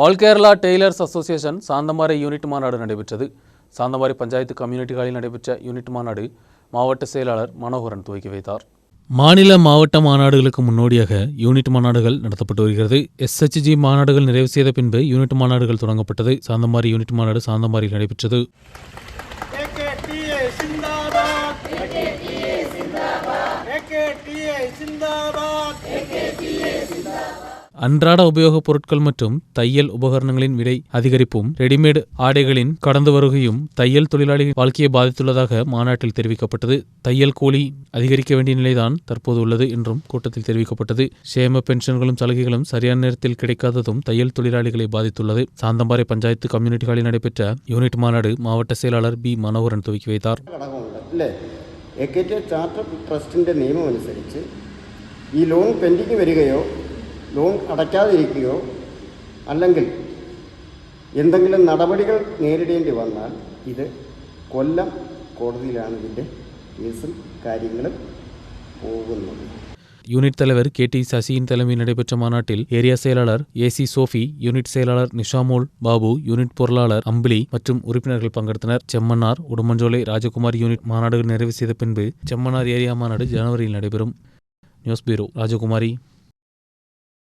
All Kerala tailors association Santhamari unit மாநாடு நடைபெற்றது. சாந்தமாரி panchayat community ஹாலில் நடைபெற்ற யூனிட் மாநாடு மாவட்ட செயலாளர் மனோகரன் துவக்கி வைத்தார். மாநில மாவட்ட மாநாடுகளுக்கு முன்னோடியாக யூனிட் மாநாடுகள் நடத்தப்பட்டு வருகிறது. SHG மாநாடுகள் நிறைவு செய்த பின்பு யூனிட் மாநாடுகள் தொடங்கப்பட்டது. சாந்தமாரி யூனிட் மாநாடு சாந்தமாரியில் நடைபெற்றது. அன்றாட உபயோகப் பொருட்கள் மற்றும் தையல் உபகரணங்களின் விலை அதிகரிப்பும் ரெடிமேட் ஆடைகளின் கடந்து வருகையும் தையல் தொழிலாளிகளின் வாழ்க்கையை பாதித்துள்ளதாக மாநாட்டில் தெரிவிக்கப்பட்டது. தையல் கூலி அதிகரிக்க வேண்டிய நிலைதான் தற்போது உள்ளது என்றும் கூட்டத்தில் தெரிவிக்கப்பட்டது. சேம பென்ஷன்களும் சலுகைகளும் சரியான நேரத்தில் கிடைக்காததும் தையல் தொழிலாளிகளை பாதித்துள்ளது. சாந்தமாரி பஞ்சாயத்து கம்யூனிட்டி ஹாலில் நடைபெற்ற யூனிட் மாநாடு மாவட்ட செயலாளர் B. மனோகரன் துவக்கி வைத்தார். ചാർട്ടർ ട്രസ്റ്റിൻ്റെ നിയമം അനുസരിച്ച് ഈ ലോൺ പെൻഡിങ് വരികയോ ലോൺ അടയ്ക്കാതിരിക്കുകയോ അല്ലെങ്കിൽ എന്തെങ്കിലും നടപടികൾ നേരിടേണ്ടി വന്നാൽ ഇത് കൊല്ലം കോടതിയിലാണ് ഇതിൻ്റെ കേസും കാര്യങ്ങളും പോകുന്നത്. யூனிட் தலைவர் KT சசியின் தலைமையில் நடைபெற்ற மாநாட்டில் ஏரியா செயலாளர் AC சோஃபி, யூனிட் செயலாளர் நிஷாமோல் பாபு, யூனிட் பொருளாளர் அம்பிலி மற்றும் உறுப்பினர்கள் பங்கெடுத்தனர். செம்மன்னார், உடுமஞ்சோலை, ராஜகுமாரி யூனிட் மாநாடுகள் நிறைவு செய்த பின்பு செம்மன்னார் ஏரியா மாநாடு ஜனவரியில் நடைபெறும். நியூஸ் பியூரோ, ராஜகுமாரி.